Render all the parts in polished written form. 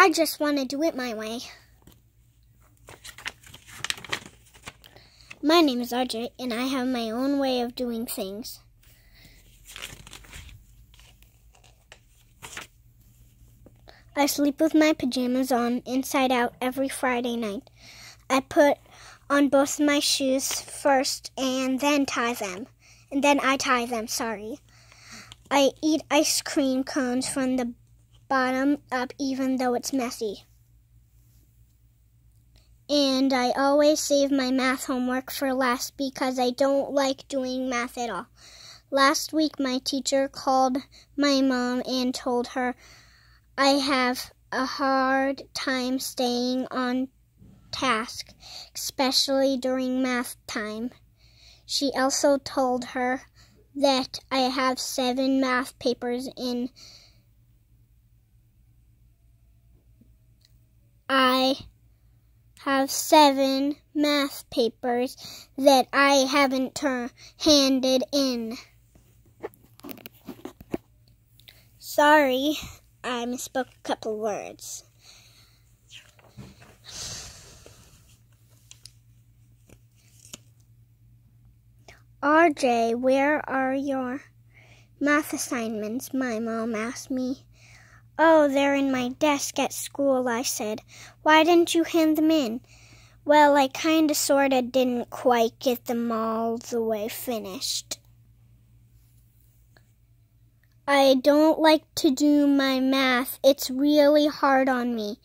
I just want to do it my way. My name is RJ, and I have my own way of doing things. I sleep with my pajamas on inside out every Friday night. I put on both my shoes first and then tie them. I eat ice cream cones from the bottom up even though it's messy. And I always save my math homework for last because I don't like doing math at all. Last week my teacher called my mom and told her I have a hard time staying on task, especially during math time. She also told her that I have 7 math papers in. I have 7 math papers that I haven't handed in. Sorry, I misspoke a couple words. RJ, where are your math assignments? My mom asked me. Oh, they're in my desk at school, I said. Why didn't you hand them in? Well, I kinda sorta didn't quite get them all the way finished. I don't like to do my math. It's really hard on me.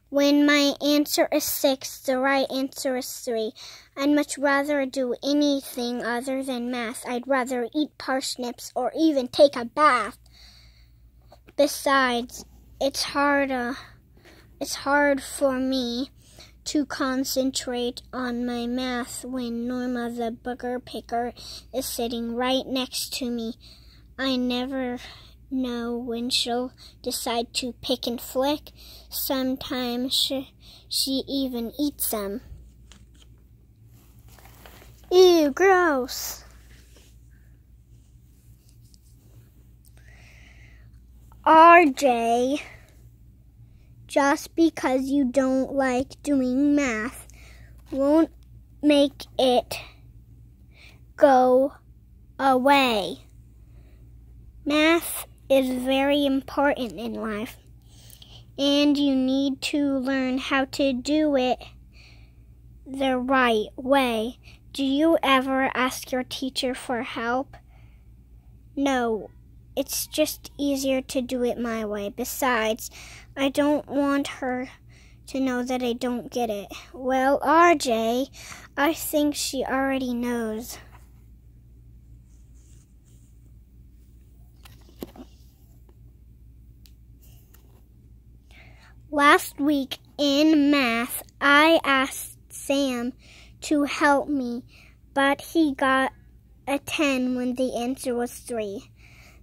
When my answer is 6, the right answer is 3. I'd much rather do anything other than math. I'd rather eat parsnips or even take a bath. Besides, it's hard for me to concentrate on my math when Norma the booger picker is sitting right next to me. I never know when she'll decide to pick and flick. Sometimes she even eats them. Ew, gross. RJ, just because you don't like doing math won't make it go away. Math is very important in life, and you need to learn how to do it the right way. Do you ever ask your teacher for help? No, it's just easier to do it my way. Besides, I don't want her to know that I don't get it. Well, RJ, I think she already knows. Last week in math, I asked Sam to help me, but he got a 10 when the answer was 3.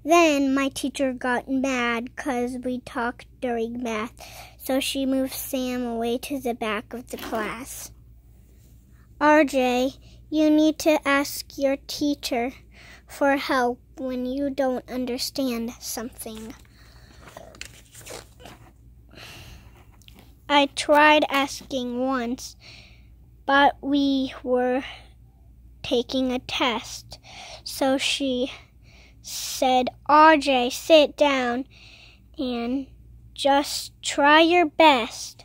Then my teacher got mad because we talked during math, so she moved Sam away to the back of the class. RJ, you need to ask your teacher for help when you don't understand something. I tried asking once, but we were taking a test, so she said, RJ, sit down and just try your best.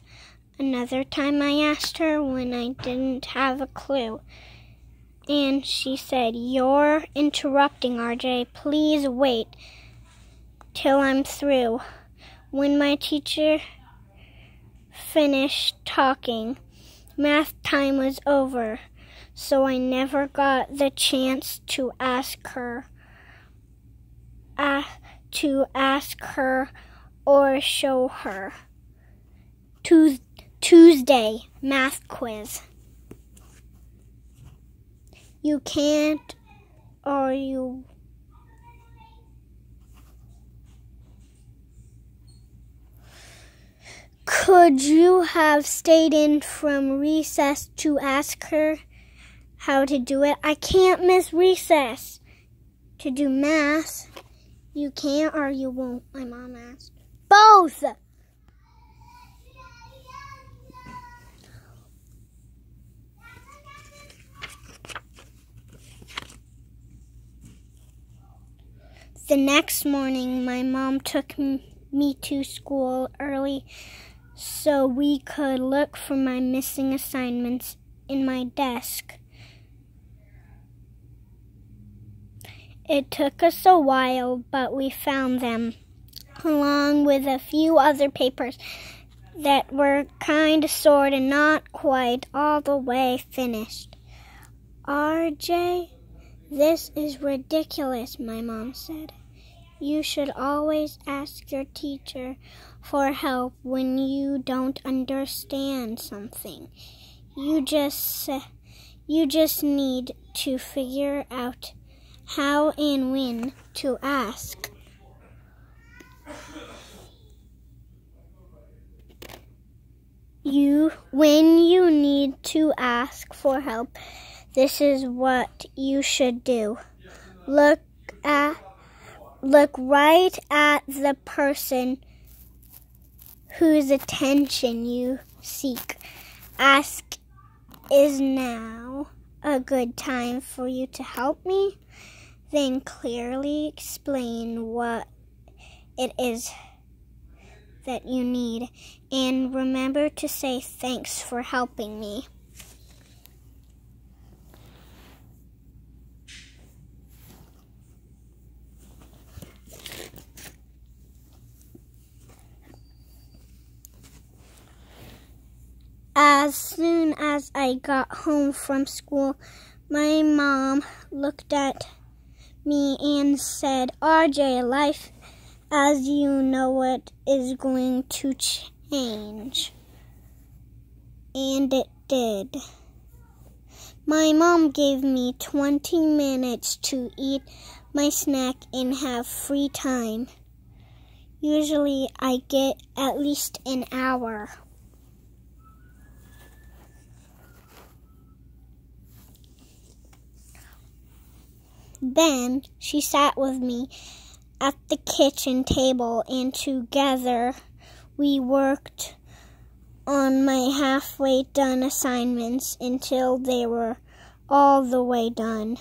Another time I asked her when I didn't have a clue, and she said, you're interrupting, RJ. Please wait till I'm through. When my teacher finished talking, math time was over, so I never got the chance to ask her or show her. Tuesday math quiz. You can't, or you could you have stayed in from recess to ask her how to do it? I can't miss recess to do math. You can't or you won't, my mom asked. Both! The next morning, my mom took me to school early so we could look for my missing assignments in my desk. It took us a while, but we found them, along with a few other papers that were kind of, sort of, not quite all the way finished. RJ, this is ridiculous, my mom said. You should always ask your teacher for help when you don't understand something. You just need to figure out how and when to ask. When you need to ask for help, this is what you should do. Look right at the person whose attention you seek. Ask, is now a good time for you to help me? Then clearly explain what it is that you need, and remember to say thanks for helping me. As soon as I got home from school, my mom looked at me and said, RJ, life as you know it is going to change. And it did. My mom gave me 20 minutes to eat my snack and have free time. Usually I get at least an hour. Then she sat with me at the kitchen table, and together we worked on my halfway done assignments until they were all the way done.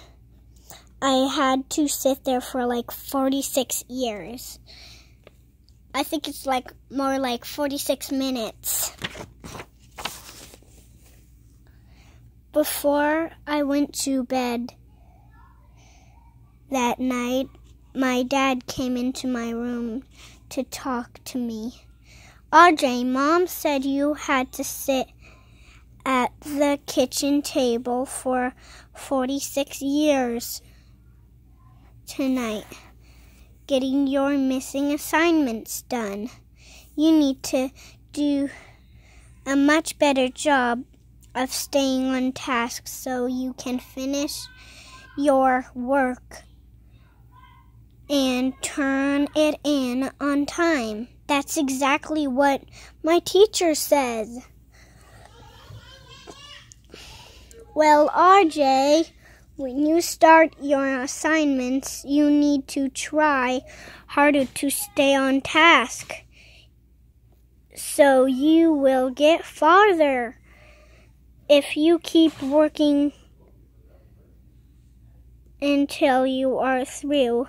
I had to sit there for like 46 years. I think it's more like 46 minutes. Before I went to bed that night, my dad came into my room to talk to me. RJ, Mom said you had to sit at the kitchen table for 46 years tonight, getting your missing assignments done. You need to do a much better job of staying on task so you can finish your work and turn it in on time. That's exactly what my teacher says. Well, RJ, when you start your assignments, you need to try harder to stay on task, so you will get farther. If you keep working until you are through,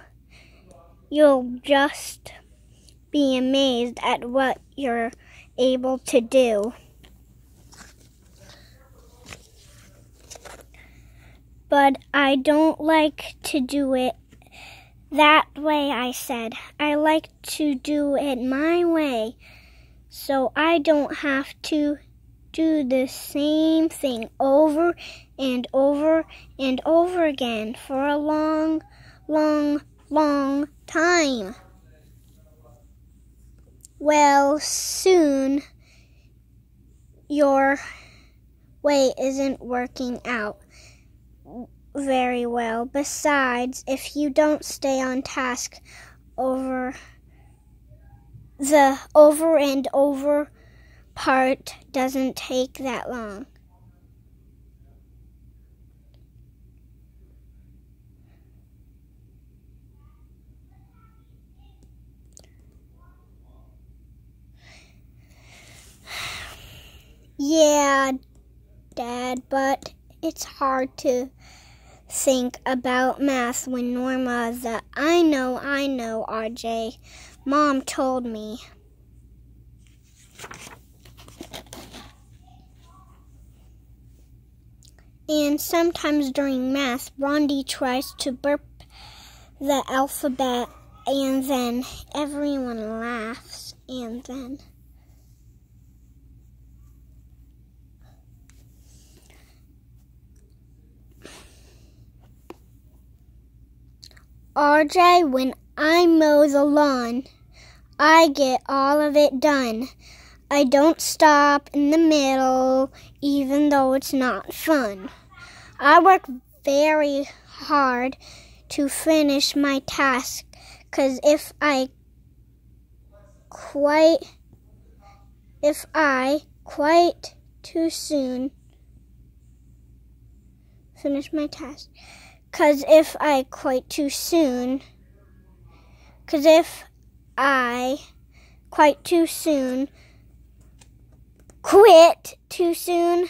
you'll just be amazed at what you're able to do. But I don't like to do it that way, I said. I like to do it my way, so I don't have to do the same thing over and over and over again for a long, long, long time. Well, soon your way isn't working out very well. Besides, if you don't stay on task, the over and over part doesn't take that long. Yeah, Dad, but it's hard to think about math when Norma the I know, RJ mom told me. And sometimes during math, Rondi tries to burp the alphabet, and then everyone laughs, and then RJ, when I mow the lawn, I get all of it done. I don't stop in the middle, even though it's not fun. I work very hard to finish my task, 'cause if I quite too soon finish my task, 'cause if I quite too soon quit too soon,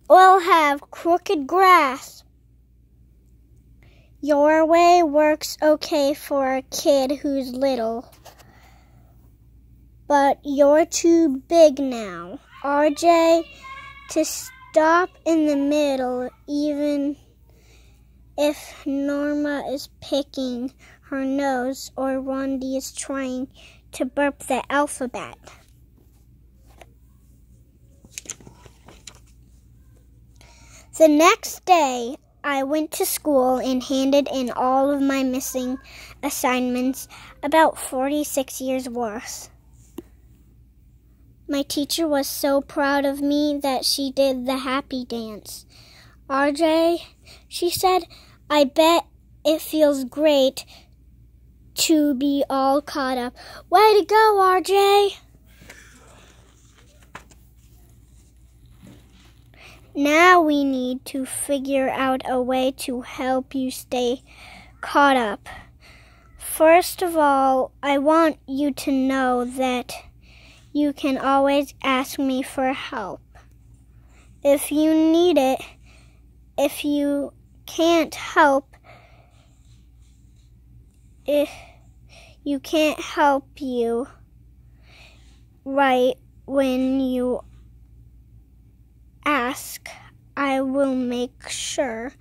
we'll have crooked grass. Your way works okay for a kid who's little, but you're too big now, RJ, to stop in the middle, even if Norma is picking her nose or Rondi is trying to burp the alphabet. The next day, I went to school and handed in all of my missing assignments, about 46 years worth. My teacher was so proud of me that she did the happy dance. RJ, she said, I bet it feels great to be all caught up. Way to go, RJ! Now we need to figure out a way to help you stay caught up. First of all, I want you to know that you can always ask me for help if you need it. If you can't help you right when you ask, I will make sure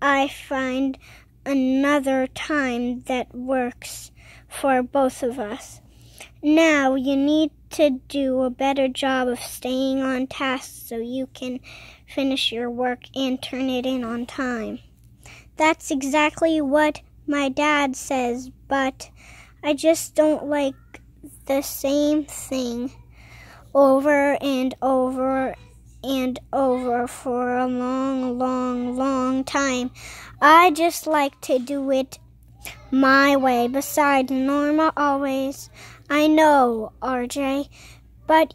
I find another time that works for both of us. Now you need to do a better job of staying on task so you can finish your work and turn it in on time. That's exactly what my dad says, but I just don't like the same thing over and over and over for a long time. I just like to do it my way. Besides, Norma always, I know, RJ, but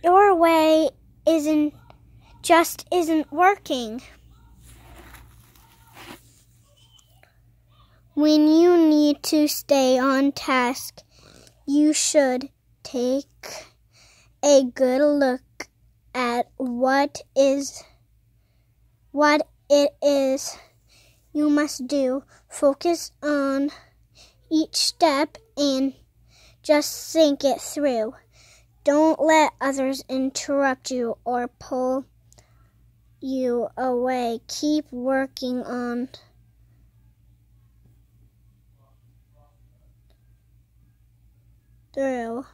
your way isn't working. When you need to stay on task, you should take a good look at what it is you must do. Focus on each step and just think it through. Don't let others interrupt you or pull you away. Keep working on through.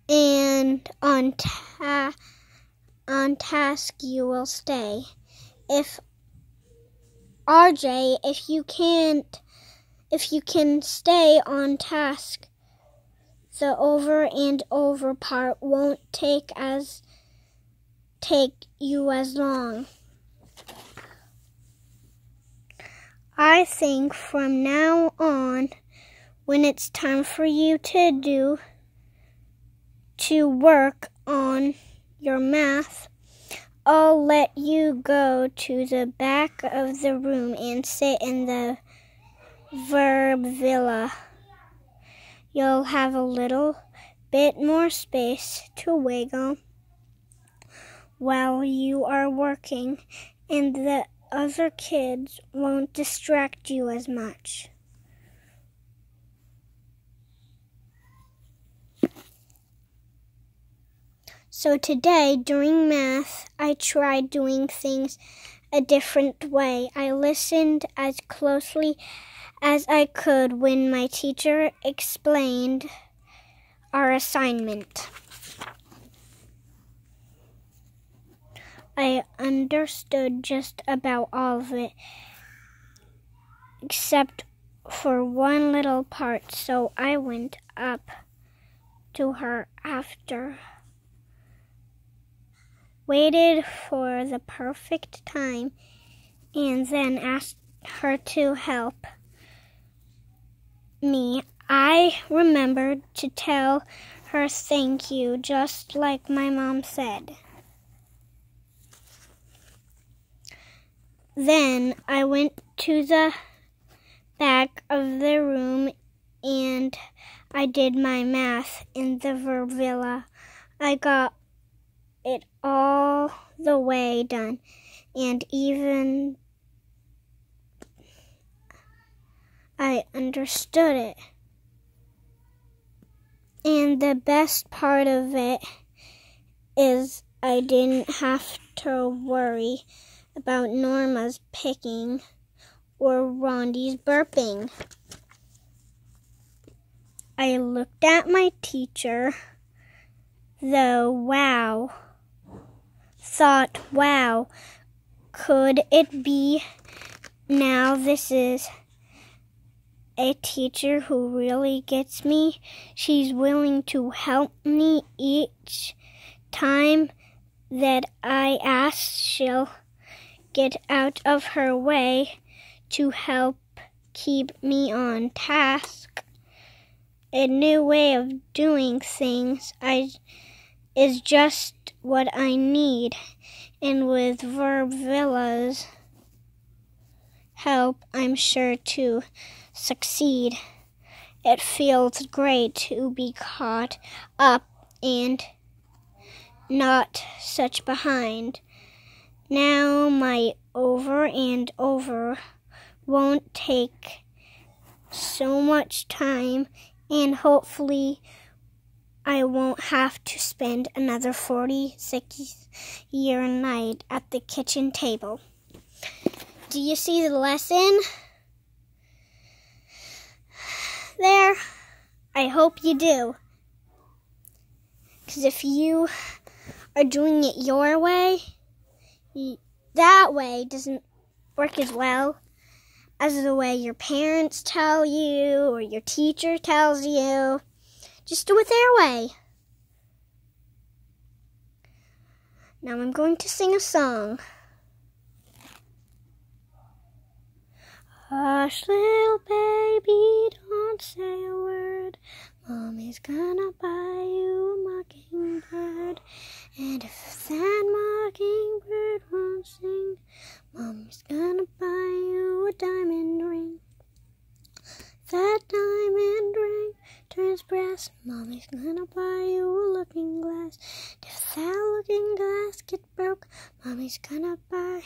And on task you will stay. If you can stay on task, the over and over part won't take you as long. I think from now on, when it's time for you to work on your math, I'll let you go to the back of the room and sit in the verb villa. You'll have a little bit more space to wiggle while you are working, and the other kids won't distract you as much. So today, during math, I tried doing things a different way. I listened as closely as I could when my teacher explained our assignment. I understood just about all of it, except for one little part, so I went up to her after, waited for the perfect time, and then asked her to help me. I remembered to tell her thank you, just like my mom said. Then I went to the back of the room and I did my math in the verb villa. I got it all the way done, and even I understood it. And the best part of it is I didn't have to worry about Norma's picking or Rondi's burping. I looked at my teacher, thought, wow, could it be now this is a teacher who really gets me? She's willing to help me each time that I ask. She'll get out of her way to help keep me on task. A new way of doing things is just what I need, and with Verb Villa's help, I'm sure to succeed. It feels great to be caught up and not such behind. Now my over and over won't take so much time, and hopefully I won't have to spend another 46-year night at the kitchen table. Do you see the lesson there? I hope you do. Because if you are doing it your way, that way doesn't work as well as the way your parents tell you or your teacher tells you. Just do it their way. Now I'm going to sing a song. Hush, little baby, don't say a word. Mommy's gonna buy you a mockingbird. And if that mockingbird won't sing, Mommy's gonna buy you a diamond ring. That diamond ring turns brass, Mommy's gonna buy you a looking glass. If that looking glass gets broke, Mommy's gonna buy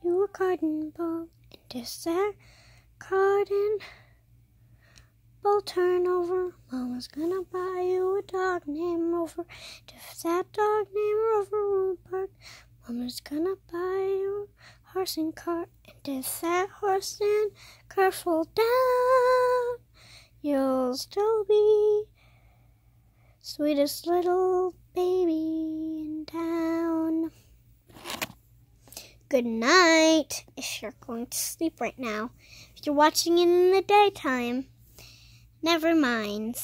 you a garden ball. And if that garden ball turn over, Mama's gonna buy you a dog named Rover. And if that dog named Rover won't bark, Mama's gonna buy you a horse and cart. And if that horse and cart fall down, you'll still be sweetest little baby in town. Good night, if you're going to sleep right now. If you're watching it in the daytime, never mind.